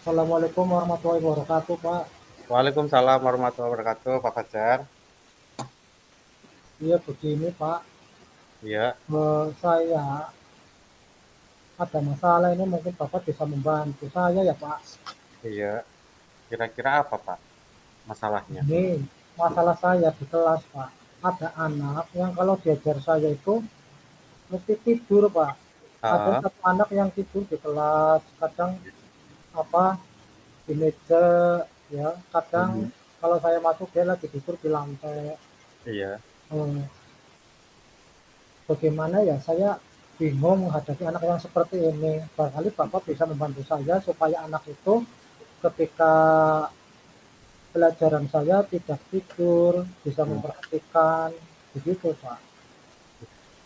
Assalamualaikum warahmatullahi wabarakatuh, Pak. Waalaikumsalam warahmatullahi wabarakatuh, Pak Fajar. Iya begini, Pak. Iya, Saya ada masalah ini mungkin Bapak bisa membantu saya ya, Pak. iya. Kira-kira apa, Pak, masalahnya? Ini masalah saya di kelas, Pak. Ada anak yang kalau diajar saya itu mesti tidur, Pak. Ada Heeh, satu anak yang tidur di kelas, kadang apa di meja, ya. Kadang mhm, kalau saya masuk dia lagi tidur di lantai. iya. Hmm, Bagaimana ya saya bingung menghadapi anak yang seperti ini. Barangkali Bapak bisa membantu saya supaya anak itu ketika pelajaran saya tidak tidur, bisa Mhm. memperhatikan, begitu Pak.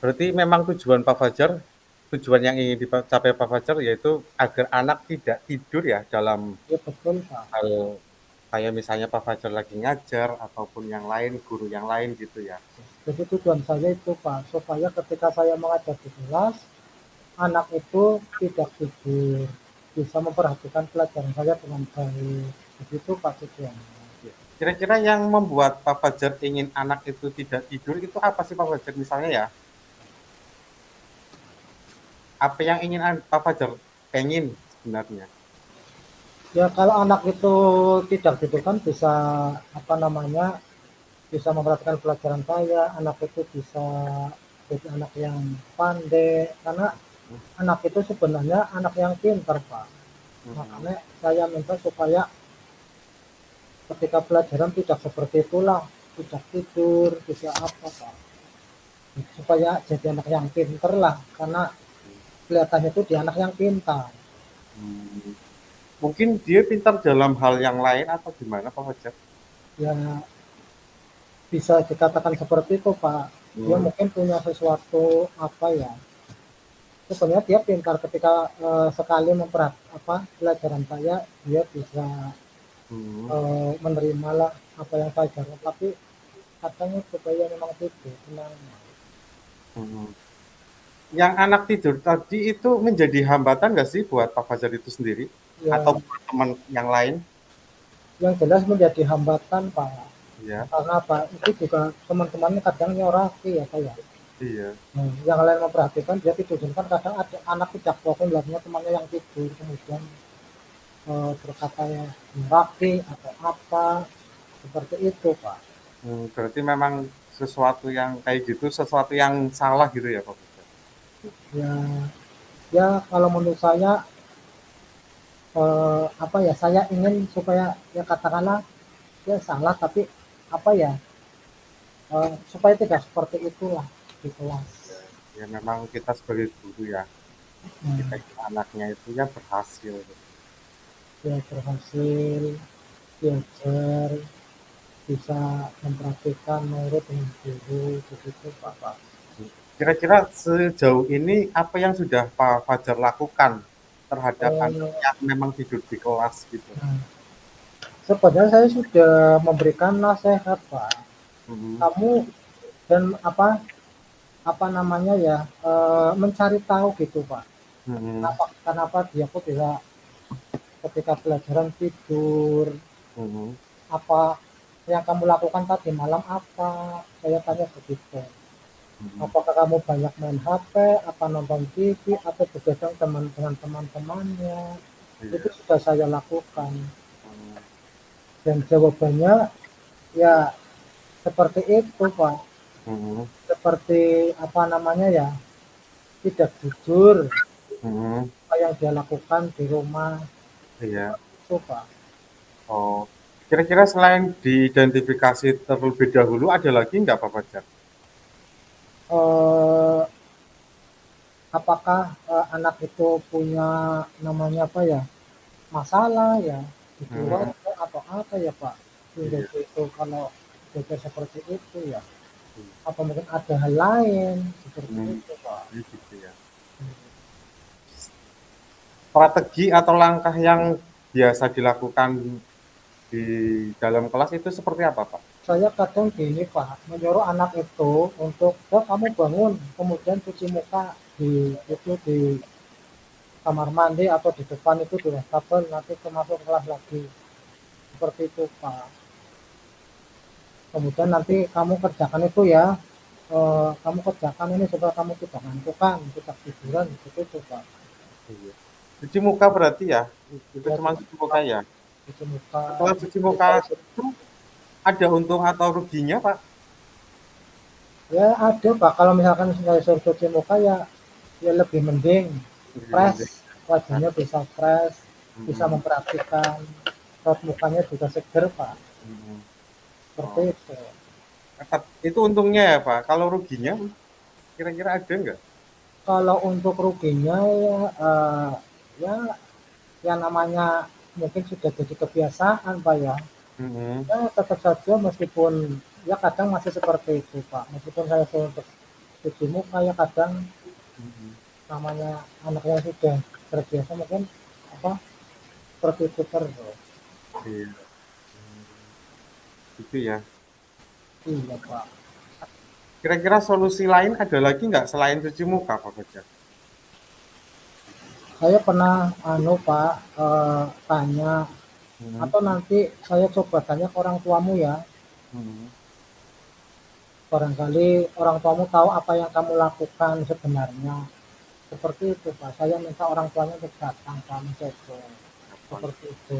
Berarti memang tujuan yang ingin dicapai Pak Fajar yaitu agar anak tidak tidur ya dalam Ya betul Pak. hal kayak misalnya Pak Fajar lagi ngajar ataupun yang lain, guru yang lain gitu ya? Jadi tujuan saya itu Pak, supaya ketika saya mengajar di kelas, anak itu tidak tidur, bisa memperhatikan pelajaran saya dengan baik. Begitu Pak tujuannya. Iya. Kira-kira yang membuat Pak Fajar ingin anak itu tidak tidur itu apa sih Pak Fajar? Misalnya ya, apa yang ingin Pak Fajar pengen sebenarnya? Ya kalau anak itu tidak tidur kan bisa apa namanya, bisa memperhatikan pelajaran saya, anak itu bisa jadi anak yang pandai, karena anak itu sebenarnya anak yang pintar Pak. Mhm. Makanya saya minta supaya ketika pelajaran tidak seperti itulah, tidak tidur, tidak apa Pak. Supaya jadi anak yang pintar lah, karena kelihatannya itu dia anak yang pintar. Hmm. Mungkin dia pintar dalam hal yang lain atau gimana Pak Fajar? Ya bisa dikatakan seperti itu Pak. Dia Hmm. mungkin punya sesuatu apa ya, sebenarnya dia pintar ketika sekali apa pelajaran saya dia bisa Hmm. menerima lah apa yang saya ajarkan, tapi katanya supaya memang tidur tenang. Hmm. Yang anak tidur tadi itu menjadi hambatan nggak sih buat Pak Fajar itu sendiri atau Ya buat teman yang lain? yang jelas menjadi hambatan Pak, Iya, karena apa itu juga teman-temannya kadang nyoraki ya saya. iya, Yang lain memperhatikan dia tidur, kan kadang ada anak tidak fokus melihatnya temannya yang tidur kemudian berkatanya nyoraki atau apa seperti itu Pak. Berarti memang sesuatu yang kayak gitu, sesuatu yang salah gitu ya Pak Fajar? Ya ya kalau menurut saya apa ya, saya ingin supaya ya katakanlah ya salah, tapi apa ya, supaya tidak seperti itulah di kelas. Ya memang kita sebagai guru ya, kita Hmm, ingin anaknya itu ya berhasil gitu. dia berhasil belajar, bisa memperhatikan nurut dengan guru, begitu Pak. Kira-kira sejauh ini apa yang sudah Pak Fajar lakukan terhadap anak Eh, yang memang tidur di kelas gitu? nah, sebenarnya saya sudah memberikan nasihat Pak. Mhm, Kamu dan apa apa namanya ya, mencari tahu gitu Pak. mhm, Kenapa dia kok bisa ketika pelajaran tidur, mhm, apa yang kamu lakukan tadi malam apa, saya tanya begitu. mhm, Apakah kamu banyak main HP, apa nonton TV, atau begadang dengan teman-temannya, itu iya, sudah saya lakukan. mmm, Dan jawabannya ya seperti itu Pak, mhm, seperti apa namanya ya, tidak jujur mhm, apa yang dia lakukan di rumah, iya. seperti itu Pak. Oh, kira-kira selain diidentifikasi terlebih dahulu ada lagi nggak Pak Fajar? Eh, Apakah anak itu punya namanya apa ya, masalah ya di Mhm, keluarga atau apa ya Pak, sehingga iya, itu kalau beda seperti itu ya, iya, apa mungkin ada hal lain seperti mmm, itu Pak. jadi gitu ya. Strategi atau langkah yang biasa dilakukan di dalam kelas itu seperti apa, Pak? Saya kadang gini Pak, menyuruh anak itu untuk, oh kamu bangun, kemudian cuci muka di itu kamar mandi atau di depan itu di wastafel, nanti masuk kelas lagi. Seperti itu, Pak. Kemudian nanti kamu kerjakan itu ya, kamu kerjakan ini supaya kamu tidak ngantukan, tidak tiduran, gitu itu, Pak. Iya. Cuci muka berarti ya? Itu Ya, cuma cuci muka ya? cuci muka, Setelah cuci muka itu ada untung atau ruginya, Pak? ya ada, Pak. Kalau misalkan saya suruh cuci muka ya, ya lebih mending Lebih fresh, mending. wajahnya bisa fresh, bisa Mhm, memperhatikan, raut mukanya juga seger, Pak. mhm. Seperti Oh, itu. itu untungnya ya, Pak. Kalau ruginya kira-kira ada nggak? Kalau untuk ruginya ya, ya, ya namanya mungkin sudah jadi kebiasaan, Pak ya. Mhm, Ya tetap saja meskipun ya kadang masih seperti itu, Pak. Meskipun saya suruh untuk cuci muka ya kadang mhm. namanya anaknya sudah terbiasa mungkin apa seperti itu terus. Iya, gitu ya. Iya, Pak. Kira-kira solusi lain ada lagi nggak selain cuci muka, Pak Fajar? Saya pernah Pak, tanya Mhm, atau nanti saya coba tanya ke orang tuamu ya. mhm. Barangkali orang tuamu tahu apa yang kamu lakukan sebenarnya. Seperti itu, Pak. Saya minta orang tuanya untuk datang Pak mencoba. Apa? Seperti itu.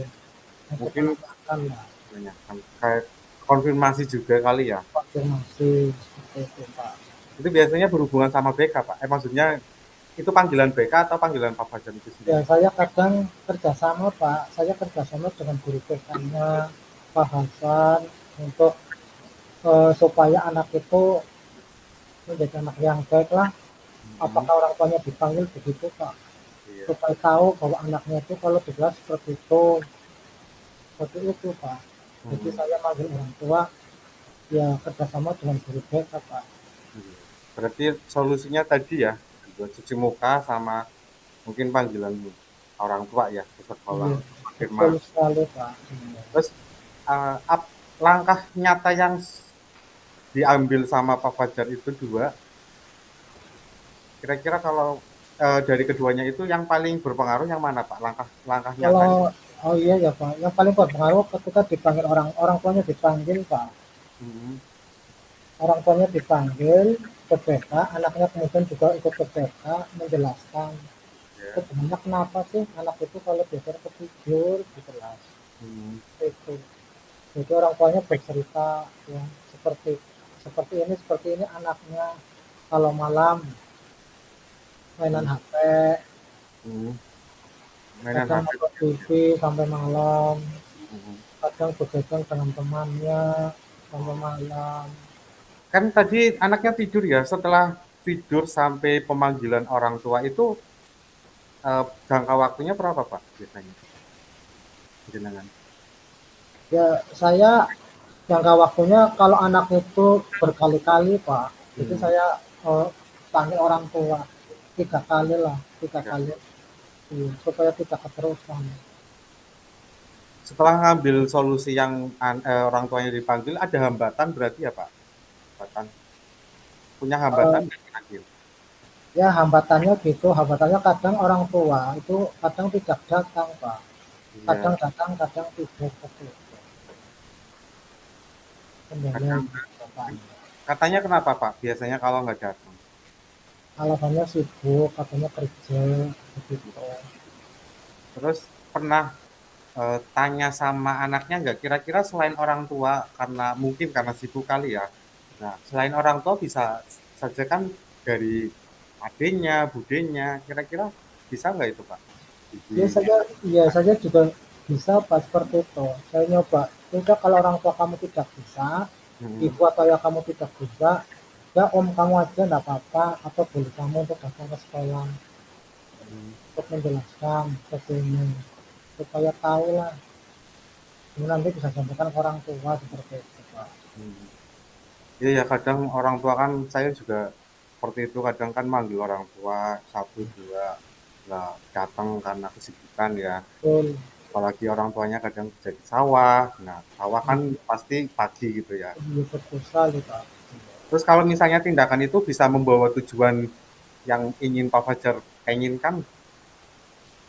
Untuk Mungkin menanyakan ya, menanyakan kayak konfirmasi juga kali ya. konfirmasi seperti itu, Pak. Itu biasanya berhubungan sama BK, Pak. Maksudnya itu panggilan BK atau panggilan Pak Fajar itu Ya, sendiri? saya kadang kerjasama, Pak. Saya kerjasama dengan guru BK-nya, Pak Hasan, untuk supaya anak itu menjadi anak yang baik lah. Mhm, Apakah orang tuanya dipanggil begitu, Pak? iya. Supaya tahu bahwa anaknya itu kalau di kelas seperti itu, Pak. Jadi Mhm, saya manggil orang tua, ya kerjasama dengan guru BK, Pak. iya. Berarti solusinya tadi ya, buat cuci muka sama mungkin panggilan orang tua ya ke sekolah Iya, untuk betul konfirmasi. sekali, Pak. Iya. Terus langkah nyata yang diambil sama Pak Fajar itu dua, kira-kira kalau dari keduanya itu yang paling berpengaruh yang mana Pak? Langkah nyatanya. Kalau oh iya ya, Pak. Yang paling berpengaruh ketika dipanggil orang orang tuanya dipanggil, Pak. Mhm, Orang tuanya dipanggil ke BK, anaknya kemudian juga ikut ke BK menjelaskan ya. sebenarnya kenapa sih anak itu kalau biasanya ketidur di kelas Mhm, itu. Jadi orang tuanya bercerita ya seperti seperti ini anaknya kalau malam mainan mhm, HP, mhm. Mainan kadang HP. nonton TV sampai malam, Mhm. kadang begadang dengan temannya sampai malam. Kan tadi anaknya tidur ya, setelah tidur sampai pemanggilan orang tua itu jangka waktunya berapa Pak biasanya? Jenengan. Ya saya jangka waktunya kalau anak itu berkali-kali, Pak. Jadi Hmm, saya panggil orang tua 3 kali lah, tiga ya. kali iya, supaya tidak keterusan. Setelah ngambil solusi yang orang tuanya dipanggil, ada hambatan berarti ya Pak? Hambatan. Punya hambatan Eh, nggak terakhir? ya hambatannya gitu, hambatannya kadang orang tua itu kadang tidak datang, Pak. Kadang Iya, datang, kadang tidak seperti itu. Kendala kadang. gitu, Pak. Katanya kenapa Pak? Biasanya kalau nggak datang. Alasannya sibuk, katanya kerja, begitu. Terus pernah tanya sama anaknya nggak kira-kira selain orang tua karena mungkin karena sibuk kali ya. Nah, selain orang tua bisa saja kan dari adenya, budenya, kira-kira bisa nggak itu Pak? Ya Bibi. saya, ya saya juga bisa Pak seperti itu. Saya nyoba. Udah kalau orang tua kamu tidak bisa, Hmm, ibu atau ayah kamu tidak bisa, ya om kamu aja enggak apa-apa atau boleh kamu untuk datang ke sekolah hmm, untuk menjelaskan seperti ini supaya tahu lah. Ini nanti bisa sampaikan ke orang tua seperti itu Pak. hmm. Iya ya kadang orang tua kan saya juga seperti itu kadang kan manggil orang tua satu dua nggak datang karena kesibukan ya. Betul. Apalagi orang tuanya kadang kerja di sawah. Nah, sawah kan pasti pagi gitu ya. Iya betul sekali Pak. Terus kalau misalnya tindakan itu bisa membawa tujuan yang ingin Pak Fajar inginkan,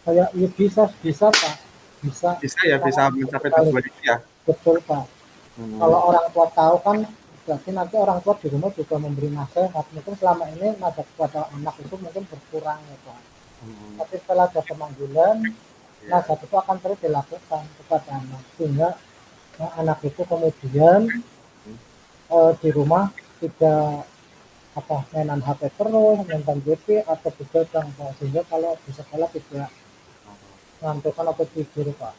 Kayak ya bisa Pak, bisa Bisa ya, bisa mencapai sekali. tujuan itu ya. Betul Pak. Kalau Hmm. orang tua tahu kan berarti nanti orang tua di rumah juga memberi nasihat. Mungkin selama ini nasihat kepada anak itu mungkin berkurang ya Pak. Hmm. Tapi setelah ada pemanggilan, Ya. nasihat itu akan terus dilakukan kepada anak. Sehingga anak itu kemudian Hmm. di rumah tidak apa mainan HP terus, nonton TV atau begadang Pak. Sehingga kalau di sekolah tidak ngantuk atau tidur Pak.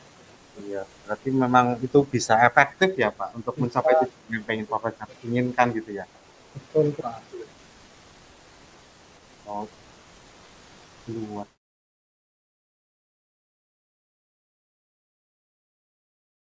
Iya, berarti memang itu bisa efektif ya Pak untuk mencapai Bisa, tujuan yang pengen Bapak inginkan gitu ya. betul Pak. Oh, luar